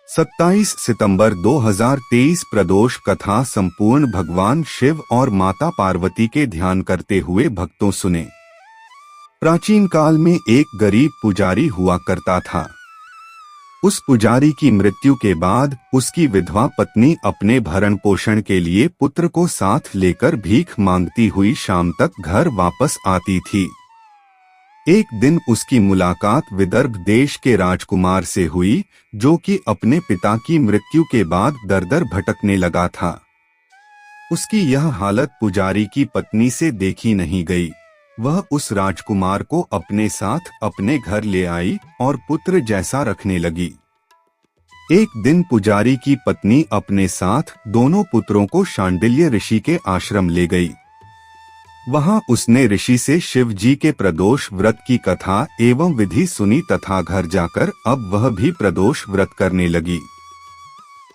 27 सितंबर 2023 प्रदोष कथा संपूर्ण भगवान शिव और माता पार्वती के ध्यान करते हुए भक्तों सुने। प्राचीन काल में एक गरीब पुजारी हुआ करता था। उस पुजारी की मृत्यु के बाद उसकी विधवा पत्नी अपने भरण पोषण के लिए पुत्र को साथ लेकर भीख मांगती हुई शाम तक घर वापस आती थी। एक दिन उसकी मुलाकात विदर्भ देश के राजकुमार से हुई, जो कि अपने पिता की मृत्यु के बाद दर-दर भटकने लगा था। उसकी यह हालत पुजारी की पत्नी से देखी नहीं गई। वह उस राजकुमार को अपने साथ अपने घर ले आई और पुत्र जैसा रखने लगी। एक दिन पुजारी की पत्नी अपने साथ दोनों पुत्रों को शांडिल्य ऋषि के आश्रम ले गई। वहां उसने ऋषि से शिव जी के प्रदोष व्रत की कथा एवं विधि सुनी तथा घर जाकर अब वह भी प्रदोष व्रत करने लगी।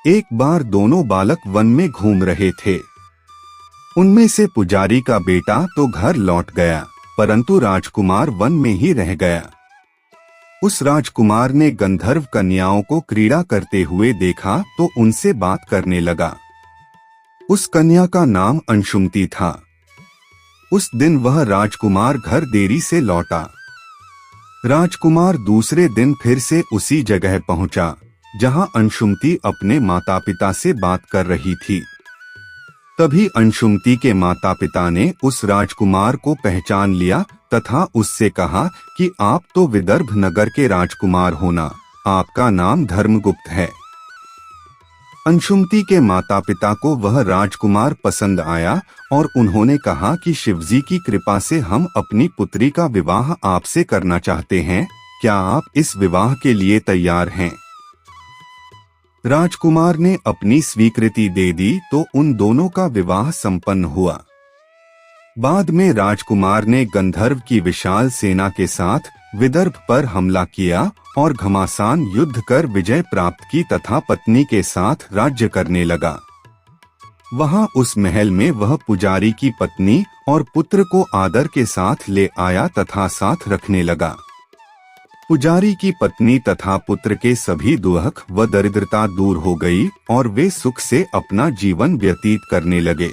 एक बार दोनों बालक वन में घूम रहे थे। उनमें से पुजारी का बेटा तो घर लौट गया, परंतु राजकुमार वन में ही रह गया। उस राजकुमार ने गंधर्व कन्याओं को क्रीड़ा करते हुए देखा तो उनसे बात करने लगा। उस कन्या का नाम अंशुमती था। उस दिन वह राजकुमार घर देरी से लौटा। राजकुमार दूसरे दिन फिर से उसी जगह पहुंचा जहां अंशुमती अपने माता पिता से बात कर रही थी। तभी अंशुमती के माता पिता ने उस राजकुमार को पहचान लिया तथा उससे कहा कि आप तो विदर्भ नगर के राजकुमार हो ना, आपका नाम धर्मगुप्त है। अंशुमती के माता पिता को वह राजकुमार पसंद आया और उन्होंने कहा कि शिवजी की कृपा से हम अपनी पुत्री का विवाह आपसे करना चाहते हैं, क्या आप इस विवाह के लिए तैयार हैं? राजकुमार ने अपनी स्वीकृति दे दी तो उन दोनों का विवाह संपन्न हुआ। बाद में राजकुमार ने गंधर्व की विशाल सेना के साथ विदर्भ पर हमला किया और घमासान युद्ध कर विजय प्राप्त की तथा पत्नी के साथ राज्य करने लगा। वहां उस महल में वह पुजारी की पत्नी और पुत्र को आदर के साथ ले आया तथा साथ रखने लगा। पुजारी की पत्नी तथा पुत्र के सभी दुख व दरिद्रता दूर हो गई और वे सुख से अपना जीवन व्यतीत करने लगे।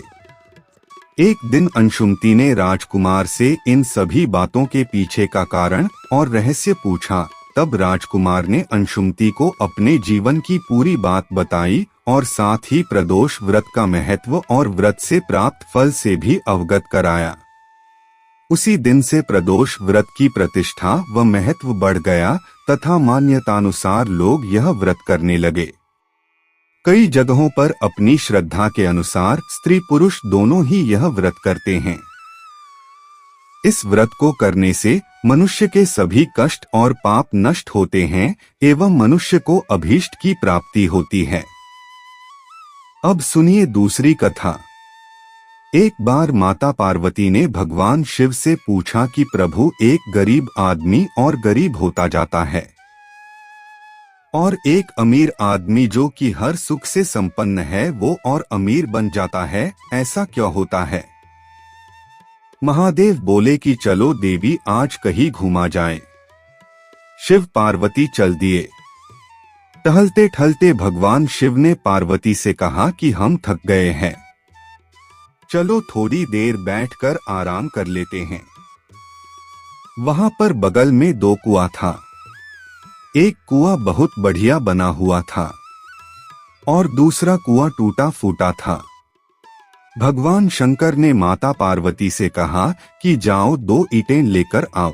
एक दिन अंशुमती ने राजकुमार से इन सभी बातों के पीछे का कारण और रहस्य पूछा। तब राजकुमार ने अंशुमती को अपने जीवन की पूरी बात बताई और साथ ही प्रदोष व्रत का महत्व और व्रत से प्राप्त फल से भी अवगत कराया। उसी दिन से प्रदोष व्रत की प्रतिष्ठा व महत्व बढ़ गया तथा मान्यतानुसार लोग यह व्रत करने लगे। कई जगहों पर अपनी श्रद्धा के अनुसार स्त्री पुरुष दोनों ही यह व्रत करते हैं। इस व्रत को करने से मनुष्य के सभी कष्ट और पाप नष्ट होते हैं एवं मनुष्य को अभीष्ट की प्राप्ति होती है। अब सुनिए दूसरी कथा। एक बार माता पार्वती ने भगवान शिव से पूछा कि प्रभु, एक गरीब आदमी और गरीब होता जाता है और एक अमीर आदमी जो कि हर सुख से संपन्न है वो और अमीर बन जाता है, ऐसा क्यों होता है? महादेव बोले कि चलो देवी, आज कहीं घूमा जाए। शिव पार्वती चल दिए। टहलते टहलते भगवान शिव ने पार्वती से कहा कि हम थक गए हैं, चलो थोड़ी देर बैठकर आराम कर लेते हैं। वहां पर बगल में दो कुआं था। एक कुआं बहुत बढ़िया बना हुआ था और दूसरा कुआं टूटा फूटा था। भगवान शंकर ने माता पार्वती से कहा कि जाओ 2 ईंटें लेकर आओ।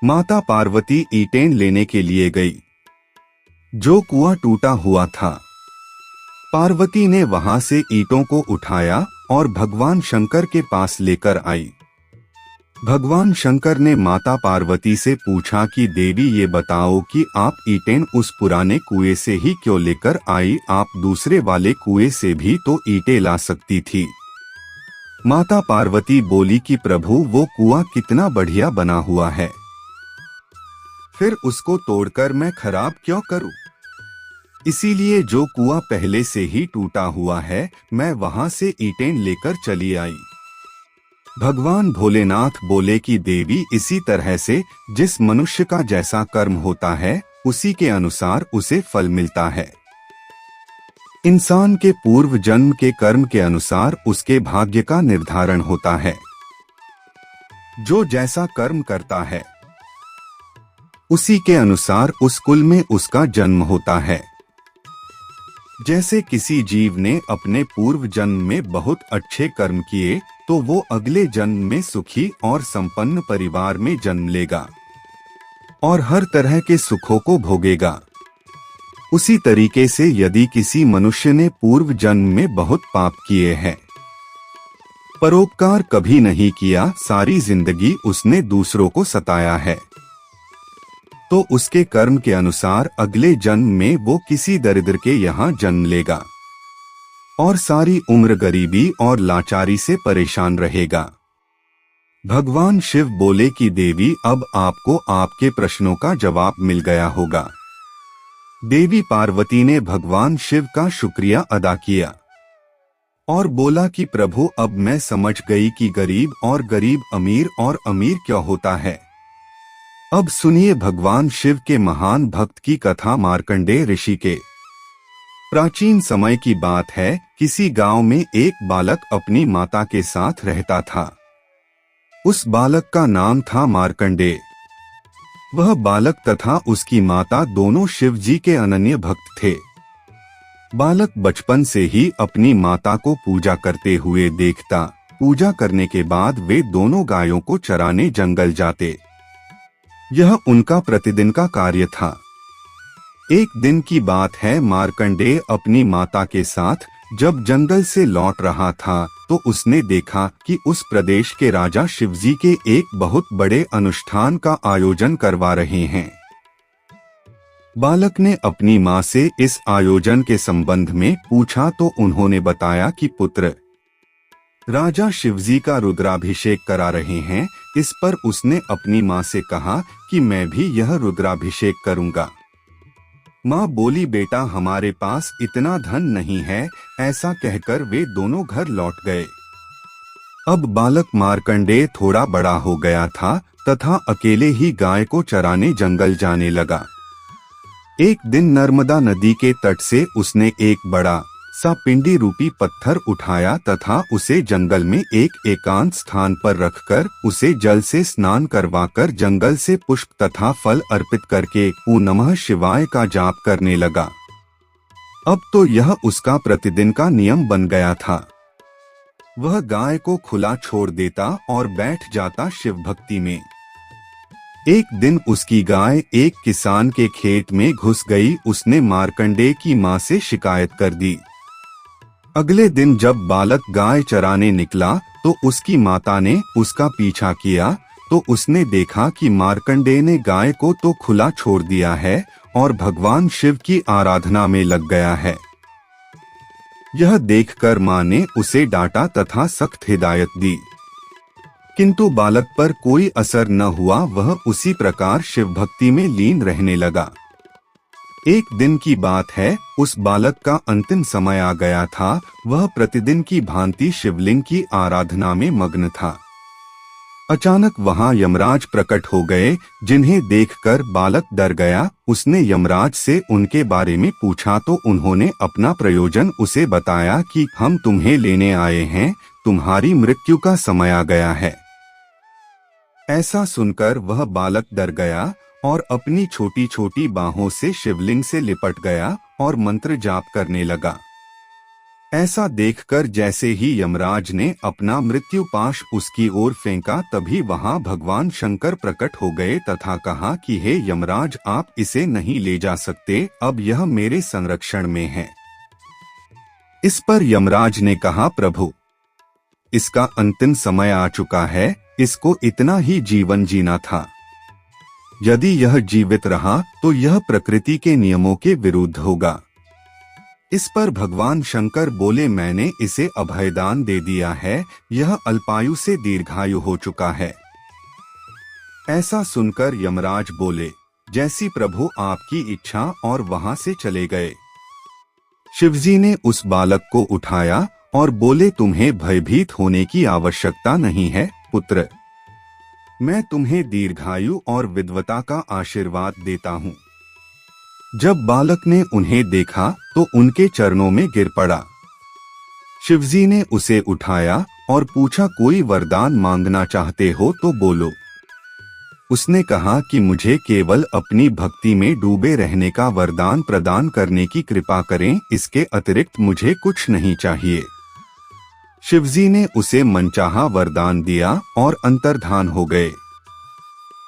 माता पार्वती ईंटें लेने के लिए गई। जो कुआं टूटा हुआ था, पार्वती ने वहां से ईंटों को उठाया और भगवान शंकर के पास लेकर आई। भगवान शंकर ने माता पार्वती से पूछा कि देवी, ये बताओ कि आप ईंटें उस पुराने कुएं से ही क्यों लेकर आई? आप दूसरे वाले कुएं से भी तो ईंटें ला सकती थी। माता पार्वती बोली कि प्रभु, वो कुआं कितना बढ़िया बना हुआ है, फिर उसको तोड़कर मैं खराब क्यों करूं? इसीलिए जो कुआं पहले से ही टूटा हुआ है, मैं वहां से ईंटें लेकर चली आई। भगवान भोलेनाथ बोले कि देवी, इसी तरह से जिस मनुष्य का जैसा कर्म होता है उसी के अनुसार उसे फल मिलता है। इंसान के पूर्व जन्म के कर्म के अनुसार उसके भाग्य का निर्धारण होता है। जो जैसा कर्म करता है उसी के अनुसार उस कुल में उसका जन्म होता है। जैसे किसी जीव ने अपने पूर्व जन्म में बहुत अच्छे कर्म किए तो वो अगले जन्म में सुखी और संपन्न परिवार में जन्म लेगा और हर तरह के सुखों को भोगेगा। उसी तरीके से यदि किसी मनुष्य ने पूर्व जन्म में बहुत पाप किए हैं, परोपकार कभी नहीं किया, सारी जिंदगी उसने दूसरों को सताया है, तो उसके कर्म के अनुसार अगले जन्म में वो किसी दरिद्र के यहाँ जन्म लेगा और सारी उम्र गरीबी और लाचारी से परेशान रहेगा। भगवान शिव बोले कि देवी, अब आपको आपके प्रश्नों का जवाब मिल गया होगा। देवी पार्वती ने भगवान शिव का शुक्रिया अदा किया और बोला कि प्रभु, अब मैं समझ गई कि गरीब और गरीब अमीर और अमीर क्या होता है। अब सुनिए भगवान शिव के महान भक्त की कथा। मार्कंडेय ऋषि के। प्राचीन समय की बात है, किसी गांव में एक बालक अपनी माता के साथ रहता था। उस बालक का नाम था मार्कंडेय। वह बालक तथा उसकी माता दोनों शिव जी के अनन्य भक्त थे। बालक बचपन से ही अपनी माता को पूजा करते हुए देखता। पूजा करने के बाद वे दोनों गायों को चराने जंगल जाते। यह उनका प्रतिदिन का कार्य था। एक दिन की बात है, मार्कंडेय अपनी माता के साथ जब जंगल से लौट रहा था तो उसने देखा कि उस प्रदेश के राजा शिवजी के एक बहुत बड़े अनुष्ठान का आयोजन करवा रहे हैं। बालक ने अपनी माँ से इस आयोजन के संबंध में पूछा तो उन्होंने बताया कि पुत्र, राजा शिवजी का रुद्राभिषेक करा रहे हैं। इस पर उसने अपनी माँ से कहा कि मैं भी यह रुद्राभिषेक करूंगा। माँ बोली, बेटा, हमारे पास इतना धन नहीं है। ऐसा कहकर वे दोनों घर लौट गए। अब बालक मार्कंडेय थोड़ा बड़ा हो गया था तथा अकेले ही गाय को चराने जंगल जाने लगा। एक दिन नर्मदा नदी के तट से उसने एक बड़ा सा पिंडी रूपी पत्थर उठाया तथा उसे जंगल में एक एकांत स्थान पर रखकर उसे जल से स्नान करवाकर जंगल से पुष्प तथा फल अर्पित करके ओम नमः शिवाय का जाप करने लगा। अब तो यह उसका प्रतिदिन का नियम बन गया था। वह गाय को खुला छोड़ देता और बैठ जाता शिव भक्ति में। एक दिन उसकी गाय एक किसान के खेत में घुस गई। उसने मार्कंडेय की माँ से शिकायत कर दी। अगले दिन जब बालक गाय चराने निकला तो उसकी माता ने उसका पीछा किया तो उसने देखा कि मार्कंडेय ने गाय को तो खुला छोड़ दिया है और भगवान शिव की आराधना में लग गया है। यह देखकर माँ ने उसे डांटा तथा सख्त हिदायत दी, किंतु बालक पर कोई असर न हुआ। वह उसी प्रकार शिव भक्ति में लीन रहने लगा। एक दिन की बात है, उस बालक का अंतिम समय आ गया था। वह प्रतिदिन की भांति शिवलिंग की आराधना में मग्न था। अचानक वहां यमराज प्रकट हो गए, जिन्हें देखकर बालक डर गया। उसने यमराज से उनके बारे में पूछा तो उन्होंने अपना प्रयोजन उसे बताया कि हम तुम्हें लेने आए हैं, तुम्हारी मृत्यु का समय आ गया है। ऐसा सुनकर वह बालक डर गया और अपनी छोटी छोटी बाहों से शिवलिंग से लिपट गया और मंत्र जाप करने लगा। ऐसा देखकर जैसे ही यमराज ने अपना मृत्यु पाश उसकी ओर फेंका, तभी वहां भगवान शंकर प्रकट हो गए तथा कहा कि हे यमराज, आप इसे नहीं ले जा सकते, अब यह मेरे संरक्षण में है। इस पर यमराज ने कहा, प्रभु, इसका अंतिम समय आ चुका है, इसको इतना ही जीवन जीना था। यदि यह जीवित रहा तो यह प्रकृति के नियमों के विरुद्ध होगा। इस पर भगवान शंकर बोले, मैंने इसे अभयदान दे दिया है, यह अल्पायु से दीर्घायु हो चुका है। ऐसा सुनकर यमराज बोले, जैसी प्रभु आपकी इच्छा, और वहां से चले गए। शिवजी ने उस बालक को उठाया और बोले, तुम्हें भयभीत होने की आवश्यकता नहीं है पुत्र, मैं तुम्हें दीर्घायु और विद्वता का आशीर्वाद देता हूँ। जब बालक ने उन्हें देखा तो उनके चरणों में गिर पड़ा। शिवजी ने उसे उठाया और पूछा, कोई वरदान मांगना चाहते हो तो बोलो। उसने कहा कि मुझे केवल अपनी भक्ति में डूबे रहने का वरदान प्रदान करने की कृपा करें, इसके अतिरिक्त मुझे कुछ नहीं चाहिए। शिवजी ने उसे मनचाहा वरदान दिया और अंतर्धान हो गए।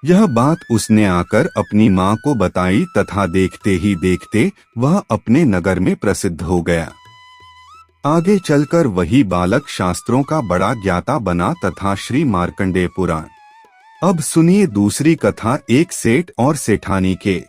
यह बात उसने आकर अपनी मां को बताई तथा देखते ही देखते वह अपने नगर में प्रसिद्ध हो गया। आगे चलकर वही बालक शास्त्रों का बड़ा ज्ञाता बना तथा श्री मार्कंडेय पुराण। अब सुनिए दूसरी कथा एक सेठ और सेठानी के।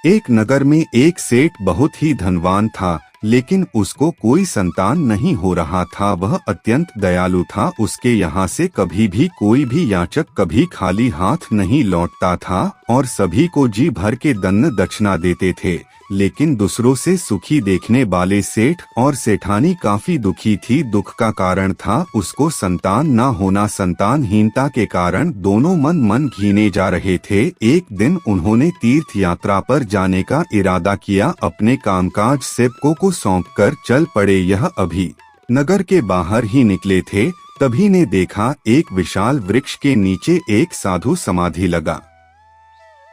एक नगर में एक सेठ बहुत ही धनवान था, लेकिन उसको कोई संतान नहीं हो रहा था। वह अत्यंत दयालु था। उसके यहाँ से कभी भी कोई भी याचक कभी खाली हाथ नहीं लौटता था और सभी को जी भर के दन्न दक्षिणा देते थे। लेकिन दूसरों से सुखी देखने वाले सेठ और सेठानी काफी दुखी थी। दुख का कारण था उसको संतान न होना। संतानहीनता के कारण दोनों मन घिने जा रहे थे। एक दिन उन्होंने तीर्थ यात्रा पर जाने का इरादा किया। अपने कामकाज सेवकों को सौंपकर चल पड़े। यह अभी नगर के बाहर ही निकले थे, तभी ने देखा एक विशाल वृक्ष के नीचे एक साधु समाधि लगा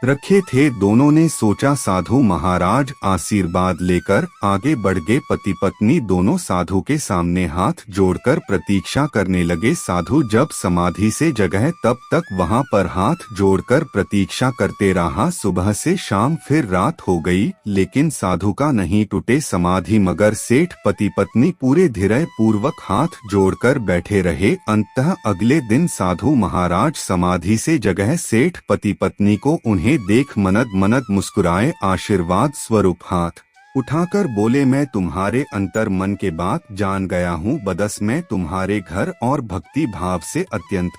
रखे थे। दोनों ने सोचा साधु महाराज आशीर्वाद लेकर आगे बढ़ गए। पति पत्नी दोनों साधु के सामने हाथ जोड़कर प्रतीक्षा करने लगे। साधु जब समाधि से जगह तब तक वहां पर हाथ जोड़कर प्रतीक्षा करते रहा। सुबह से शाम फिर रात हो गई, लेकिन साधु का नहीं टूटे समाधि। मगर सेठ पति पत्नी पूरे धैर्य पूर्वक हाथ जोड़कर बैठे रहे। अंततः अगले दिन साधु महाराज समाधि से जगह सेठ पति पत्नी को उन्हें देख मनद मुस्कुराए। आशीर्वाद स्वरूप हाथ उठाकर बोले, मैं तुम्हारे अंतर मन के बात जान गया हूँ। बदस मैं तुम्हारे घर और भक्ति भाव से अत्यंत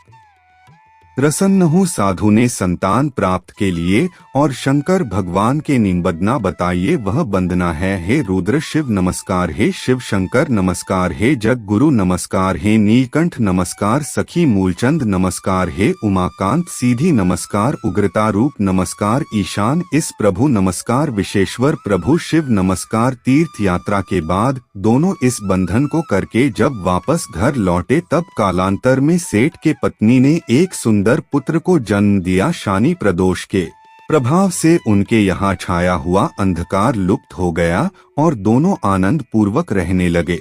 प्रसन्न हूँ। साधु ने संतान प्राप्त के लिए और शंकर भगवान के निबंधना बताइए। वह वंदना है, हे रुद्र शिव नमस्कार, हे शिव शंकर नमस्कार, हे जग गुरु नमस्कार, हे नीलकंठ नमस्कार, सखी मूलचंद नमस्कार, हे उमाकांत सीधी नमस्कार, उग्रता रूप नमस्कार, ईशान इस प्रभु नमस्कार, विशेश्वर प्रभु शिव नमस्कार। तीर्थ यात्रा के बाद दोनों इस बंधन को करके जब वापस घर लौटे तब कालांतर में सेठ के पत्नी ने एक सुंदर पुत्र को जन्म दिया। शनि प्रदोष के प्रभाव से उनके यहाँ छाया हुआ अंधकार लुप्त हो गया और दोनों आनंद पूर्वक रहने लगे।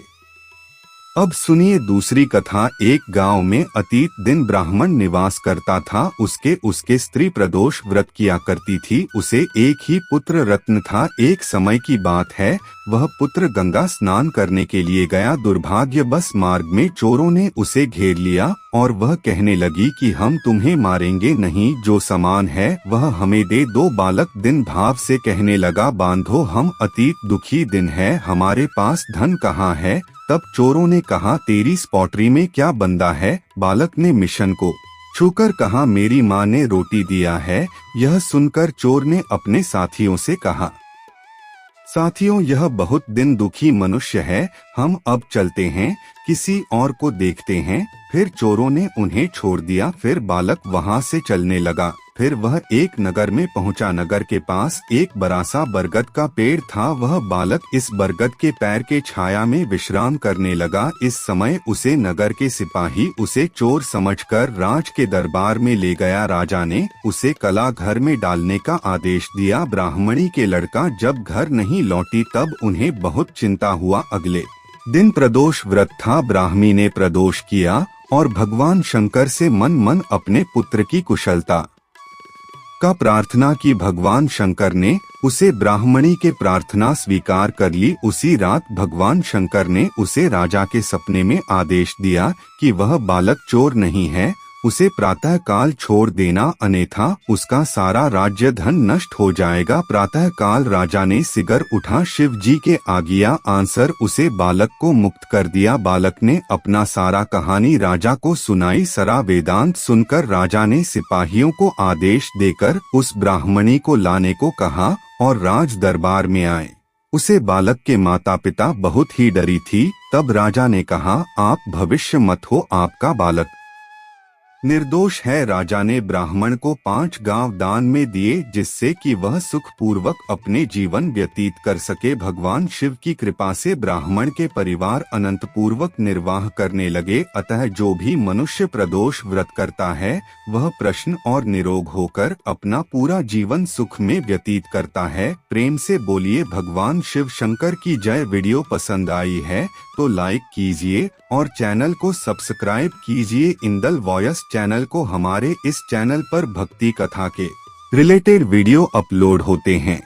अब सुनिए दूसरी कथा। एक गांव में अतीत दिन ब्राह्मण निवास करता था। उसके स्त्री प्रदोष व्रत किया करती थी। उसे एक ही पुत्र रत्न था। एक समय की बात है, वह पुत्र गंगा स्नान करने के लिए गया। दुर्भाग्यवश मार्ग में चोरों ने उसे घेर लिया और वह कहने लगी कि हम तुम्हें मारेंगे नहीं, जो सामान है वह हमें दे दो। बालक दिन भाव से कहने लगा, बांधो, हम अतीत दुखी दिन है, हमारे पास धन कहाँ है। तब चोरों ने कहा, तेरी स्पॉटरी में क्या बंदा है। बालक ने मिशन को छूकर कहा, मेरी माँ ने रोटी दिया है। यह सुनकर चोर ने अपने साथियों से कहा, साथियों, यह बहुत दिन दुखी मनुष्य है, हम अब चलते हैं, किसी और को देखते हैं। फिर चोरों ने उन्हें छोड़ दिया। फिर बालक वहां से चलने लगा। फिर वह एक नगर में पहुंचा। नगर के पास एक बड़ा सा बरगद का पेड़ था। वह बालक इस बरगद के पैर के छाया में विश्राम करने लगा। इस समय उसे नगर के सिपाही उसे चोर समझकर राज के दरबार में ले गया। राजा ने उसे कला घर में डालने का आदेश दिया। ब्राह्मणी के लड़का जब घर नहीं लौटी तब उन्हें बहुत चिंता हुआ। अगले दिन प्रदोष व्रत था। ब्राह्मी ने प्रदोष किया और भगवान शंकर से मन अपने पुत्र की कुशलता का प्रार्थना की। भगवान शंकर ने उसे ब्राह्मणी के प्रार्थना स्वीकार कर ली। उसी रात भगवान शंकर ने उसे राजा के सपने में आदेश दिया कि वह बालक चोर नहीं है, उसे प्रातः काल छोड़ देना, अन्यथा उसका सारा राज्य धन नष्ट हो जाएगा। प्रातः काल राजा ने सिगर उठा, शिव जी के आज्ञा आंसर उसे बालक को मुक्त कर दिया। बालक ने अपना सारा कहानी राजा को सुनाई। सारा वेदांत सुनकर राजा ने सिपाहियों को आदेश देकर उस ब्राह्मणी को लाने को कहा और राज दरबार में आए। उसे बालक के माता पिता बहुत ही डरी थी। तब राजा ने कहा, आप भविष्य मत हो, आपका बालक निर्दोष है। राजा ने ब्राह्मण को 5 गांव दान में दिए, जिससे कि वह सुख पूर्वक अपने जीवन व्यतीत कर सके। भगवान शिव की कृपा से ब्राह्मण के परिवार अनंत पूर्वक निर्वाह करने लगे। अतः जो भी मनुष्य प्रदोष व्रत करता है वह प्रसन्न और निरोग होकर अपना पूरा जीवन सुख में व्यतीत करता है। प्रेम से बोलिए भगवान शिव शंकर की जय। वीडियो पसंद आई है तो लाइक कीजिए और चैनल को सब्सक्राइब कीजिए। इंदल वॉयस चैनल को हमारे इस चैनल पर भक्ति कथा के रिलेटेड वीडियो अपलोड होते हैं।